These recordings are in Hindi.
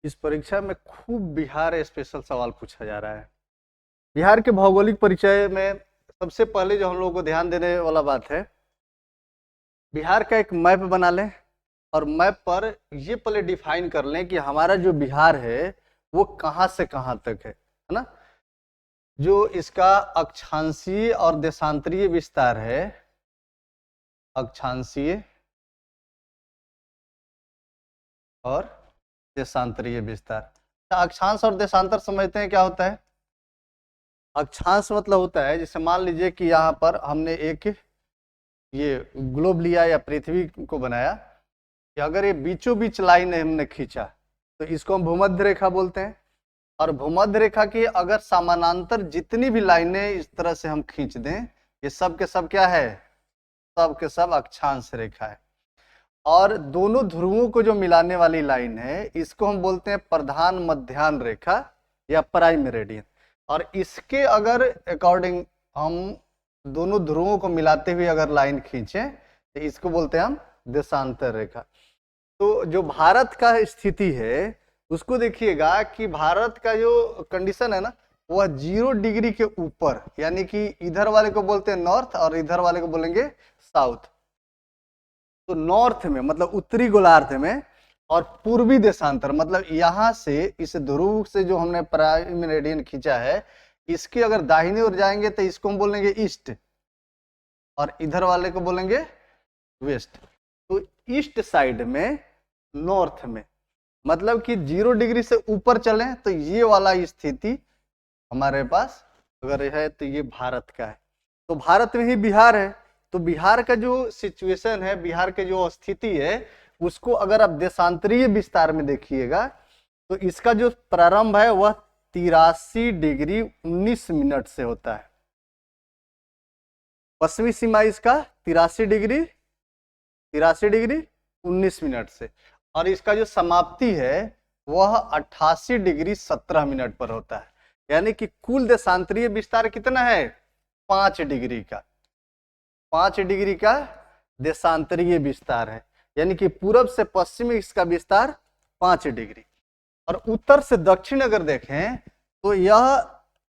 इस परीक्षा में खूब बिहार स्पेशल सवाल पूछा जा रहा है। बिहार के भौगोलिक परिचय में सबसे पहले जो हम लोगों को ध्यान देने वाला बात है, बिहार का एक मैप बना लें और मैप पर ये पहले डिफाइन कर लें कि हमारा जो बिहार है वो कहाँ से कहाँ तक है ना। जो इसका अक्षांशीय और देशांतरीय विस्तार है, अक्षांशीय और देशांतरीय विस्तार। अक्षांश और देशांतर समझते हैं क्या होता है। अक्षांश मतलब होता है, जैसे मान लीजिए कि यहाँ पर हमने एक ये ग्लोब लिया या पृथ्वी को बनाया, कि अगर ये बीचों बीच लाइन हमने खींचा तो इसको हम भूमध्य रेखा बोलते हैं। और भूमध्य रेखा की अगर समानांतर जितनी भी लाइनें इस तरह से हम खींच दें, ये सब के सब क्या है, सब के सब अक्षांश रेखा है। और दोनों ध्रुवों को जो मिलाने वाली लाइन है इसको हम बोलते हैं प्रधान मध्याह्न रेखा या प्राइम मेरिडियन। और इसके अगर अकॉर्डिंग हम दोनों ध्रुवों को मिलाते हुए अगर लाइन खींचे तो इसको बोलते हैं हम देशांतर रेखा। तो जो भारत का स्थिति है उसको देखिएगा कि भारत का जो कंडीशन है ना, वह 0 डिग्री के ऊपर, यानी कि इधर वाले को बोलते हैं नॉर्थ और इधर वाले को बोलेंगे साउथ। तो नॉर्थ में मतलब उत्तरी गोलार्ध में, और पूर्वी देशांतर मतलब यहां से इस ध्रुव से जो हमने प्राइम मेरिडियन खींचा है इसके अगर दाहिने ओर जाएंगे तो इसको हम बोलेंगे ईस्ट और इधर वाले को बोलेंगे वेस्ट। तो ईस्ट साइड में, नॉर्थ में, मतलब कि 0 डिग्री से ऊपर चलें तो ये वाला स्थिति हमारे पास अगर है तो ये भारत का है। तो भारत में ही बिहार है। तो बिहार का जो सिचुएशन है, बिहार के जो स्थिति है, उसको अगर आप देशांतरीय विस्तार में देखिएगा तो इसका जो प्रारंभ है वह 83 डिग्री 19 मिनट से होता है। पश्चिमी सीमा इसका 83 डिग्री 19 मिनट से, और इसका जो समाप्ति है वह 88 डिग्री 17 मिनट पर होता है। यानी कि कुल देशांतरीय विस्तार कितना है, 5 डिग्री का, 5 डिग्री का देशांतरीय विस्तार है। यानी कि पूरब से पश्चिम इसका विस्तार 5 डिग्री। और उत्तर से दक्षिण अगर देखें तो यह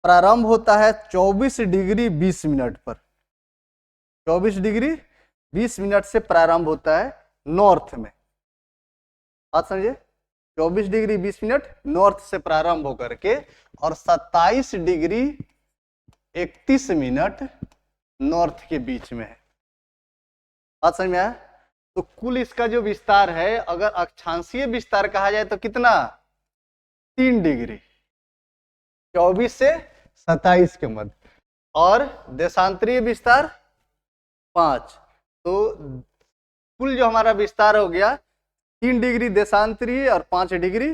प्रारंभ होता है 24 डिग्री 20 मिनट पर। 24 डिग्री 20 मिनट से प्रारंभ होता है नॉर्थ में। बात समझिए, 24 डिग्री 20 मिनट नॉर्थ से प्रारंभ होकर के और 27 डिग्री 31 मिनट नॉर्थ के बीच में है। बात समझ में आया। तो कुल इसका जो विस्तार है अगर अक्षांशीय विस्तार कहा जाए तो कितना, 3 डिग्री 24 से 27 के मध्य, और देशांतरीय विस्तार 5। तो कुल जो हमारा विस्तार हो गया 3 डिग्री देशांतरीय और 5 डिग्री,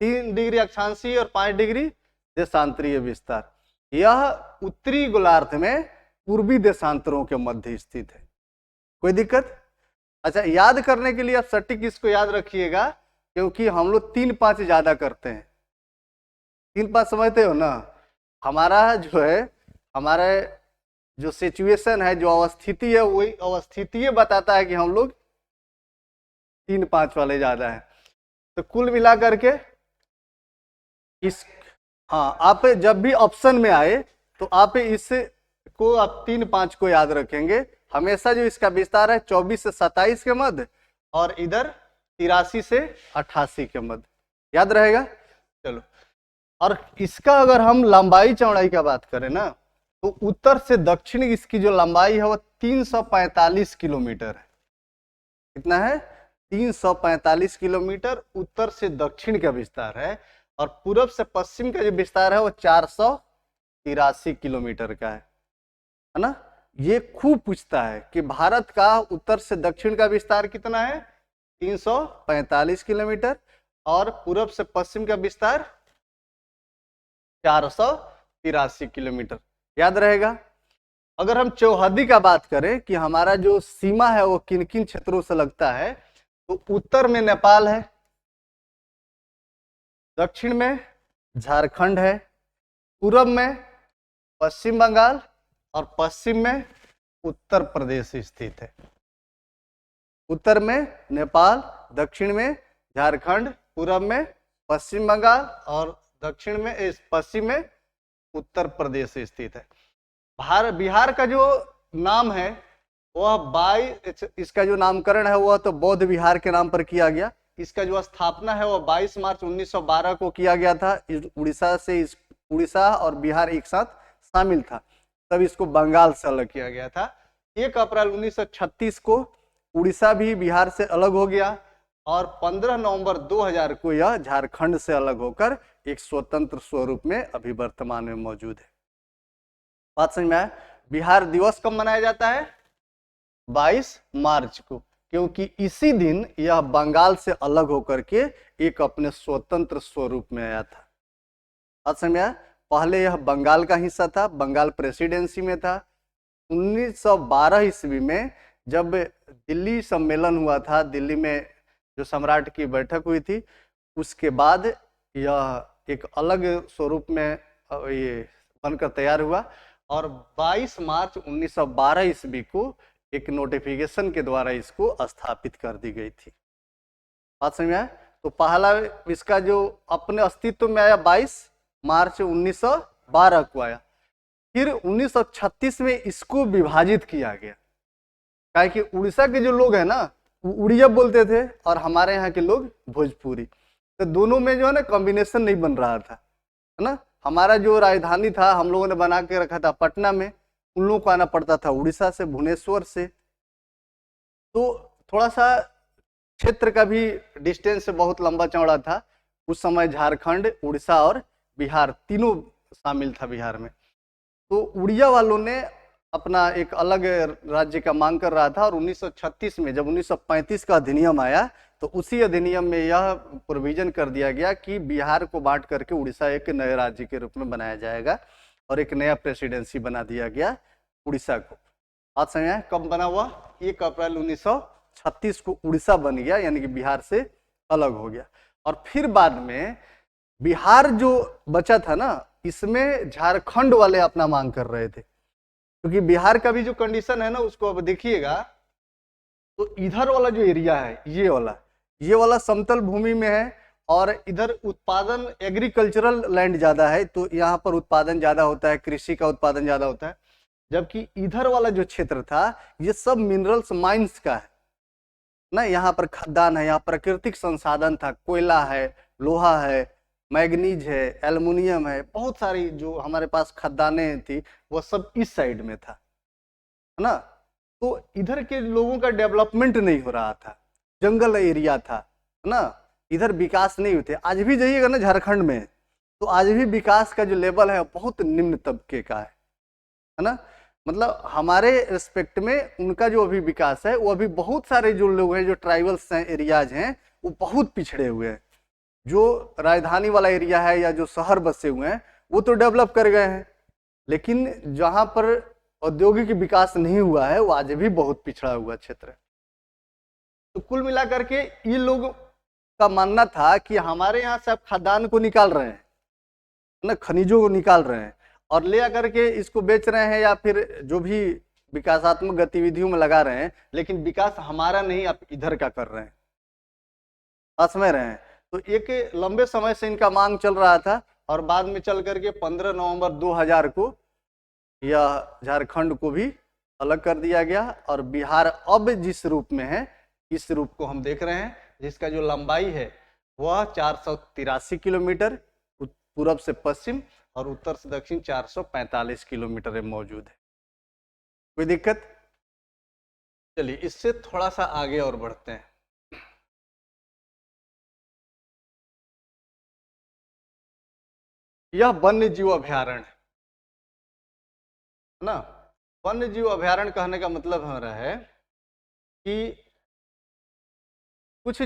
3 डिग्री अक्षांशीय और 5 डिग्री देशांतरीय विस्तार। यह उत्तरी गोलार्ध में पूर्वी देशांतरों के मध्य स्थित है। कोई दिक्कत? अच्छा, याद करने के लिए आप सटीक इसको याद रखिएगा, क्योंकि हम लोग 3-5 ज्यादा करते हैं। 3-5 समझते हो ना। हमारा जो है, हमारे जो सिचुएशन है, जो अवस्थिति है, वही अवस्थिति बताता है कि हम लोग 3-5 वाले ज्यादा है। तो कुल मिला करके इस, हाँ, आप जब भी ऑप्शन में आए तो आप इसको आप 3-5 को याद रखेंगे हमेशा। जो इसका विस्तार है 24 से 27 के मध्य और इधर 83 से 88 के मध्य, याद रहेगा। चलो, और इसका अगर हम लंबाई चौड़ाई का बात करें ना, तो उत्तर से दक्षिण इसकी जो लंबाई है वह 345 किलोमीटर है। कितना है, 345 किलोमीटर उत्तर से दक्षिण का विस्तार है। और पूरब से पश्चिम का जो विस्तार है वो 483 किलोमीटर का है ना। ये खूब पूछता है कि भारत का उत्तर से दक्षिण का विस्तार कितना है, 345 किलोमीटर, और पूरब से पश्चिम का विस्तार 483 किलोमीटर, याद रहेगा। अगर हम चौहद्दी का बात करें कि हमारा जो सीमा है वो किन किन क्षेत्रों से लगता है, तो उत्तर में नेपाल है, दक्षिण में झारखंड है, पूरब में पश्चिम बंगाल और पश्चिम में उत्तर प्रदेश स्थित है। उत्तर में नेपाल, दक्षिण में झारखंड, पूरब में पश्चिम बंगाल और दक्षिण में पश्चिम में उत्तर प्रदेश स्थित है। बिहार का जो नाम है वह इसका जो नामकरण है वह तो बौद्ध विहार के नाम पर किया गया। इसका जो स्थापना है वह 22 मार्च 1912 को किया गया था। उड़ीसा और बिहार एक साथ शामिल था, तब इसको बंगाल से अलग किया गया था। 1 अप्रैल 1936 को उड़ीसा भी बिहार से अलग हो गया और 15 नवंबर 2000 को यह झारखंड से अलग होकर एक स्वतंत्र स्वरूप में अभी वर्तमान में मौजूद है। बात समझ में आया? बिहार दिवस कब मनाया जाता है? 22 मार्च को, क्योंकि इसी दिन यह बंगाल से अलग होकर के एक अपने स्वतंत्र स्वरूप में आया था। बात समझ में आया? पहले यह बंगाल का हिस्सा था, बंगाल प्रेसिडेंसी में था। 1912 ईस्वी में जब दिल्ली सम्मेलन हुआ था, दिल्ली में जो सम्राट की बैठक हुई थी, उसके बाद यह एक अलग स्वरूप में ये बनकर तैयार हुआ और 22 मार्च 1912 ईस्वी को एक नोटिफिकेशन के द्वारा इसको स्थापित कर दी गई थी। बात समझ में आया? तो पहला इसका जो अपने अस्तित्व में आया 22 मार्च 1912 को आया। फिर 1936 में इसको विभाजित किया गया, काहे कि उड़ीसा के जो लोग हैं ना वो उड़िया बोलते थे और हमारे यहाँ के लोग भोजपुरी, तो दोनों में जो है ना कॉम्बिनेशन नहीं बन रहा था, है ना। हमारा जो राजधानी था हम लोगों ने बना के रखा था पटना में, उन लोगों को आना पड़ता था उड़ीसा से, भुवनेश्वर से। तो थोड़ा सा क्षेत्र का भी डिस्टेंस बहुत लंबा चौड़ा था। उस समय झारखंड, उड़ीसा और बिहार तीनों शामिल था बिहार में। तो उड़िया वालों ने अपना एक अलग राज्य का मांग कर रहा था और 1936 में जब 1935 का अधिनियम आया तो उसी अधिनियम में यह प्रोविजन कर दिया गया कि बिहार को बांट करके उड़ीसा एक नए राज्य के रूप में बनाया जाएगा और एक नया प्रेसिडेंसी बना दिया गया उड़ीसा को। आज समय कब बना हुआ? 1 अप्रैल 1936 को उड़ीसा बन गया, यानी कि बिहार से अलग हो गया। और फिर बाद में बिहार जो बचा था ना, इसमें झारखंड वाले अपना मांग कर रहे थे, क्योंकि बिहार का भी जो कंडीशन है ना उसको अब देखिएगा तो इधर वाला जो एरिया है ये वाला समतल भूमि में है और इधर उत्पादन एग्रीकल्चरल लैंड ज्यादा है, तो यहाँ पर उत्पादन ज्यादा होता है, कृषि का उत्पादन ज्यादा होता है। जबकि इधर वाला जो क्षेत्र था ये सब मिनरल्स माइंस का है ना, यहाँ पर खदान है, यहाँ प्राकृतिक संसाधन था, कोयला है, लोहा है, मैग्नीज है, एल्युमिनियम है, बहुत सारी जो हमारे पास खदानें थी वो सब इस साइड में था, है ना। तो इधर के लोगों का डेवलपमेंट नहीं हो रहा था, जंगल एरिया था, है ना, इधर विकास नहीं हुए। आज भी जाइएगा ना झारखंड में तो आज भी विकास का जो लेवल है बहुत निम्न तबके का है ना। मतलब हमारे रिस्पेक्ट में उनका जो अभी विकास है वो अभी बहुत सारे जो लोग हैं, जो ट्राइबल्स हैं, एरियाज हैं, वो बहुत पिछड़े हुए हैं। जो राजधानी वाला एरिया है या जो शहर बसे हुए हैं वो तो डेवलप कर गए हैं, लेकिन जहां पर औद्योगिक विकास नहीं हुआ है वो आज भी बहुत पिछड़ा हुआ क्षेत्र है। तो कुल मिलाकर के ये लोग का मानना था कि हमारे यहाँ से आप खदान को निकाल रहे हैं ना, खनिजों को निकाल रहे हैं और ले आकर के इसको बेच रहे हैं या फिर जो भी विकासात्मक गतिविधियों में लगा रहे हैं, लेकिन विकास हमारा नहीं, आप इधर का कर रहे हैं। आप समझ रहे हैं? तो एक लंबे समय से इनका मांग चल रहा था और बाद में चल करके 15 नवंबर 2000 को यह झारखंड को भी अलग कर दिया गया और बिहार अब जिस रूप में है इस रूप को हम देख रहे हैं, जिसका जो लंबाई है वह 483 किलोमीटर पूरब से पश्चिम और उत्तर से दक्षिण 445 किलोमीटर में मौजूद है। कोई दिक्कत? चलिए इससे थोड़ा सा आगे और बढ़ते हैं। यह वन्य जीव अभयारण्य है ना। वन्य जीव अभयारण्य कहने का मतलब हमारा है कि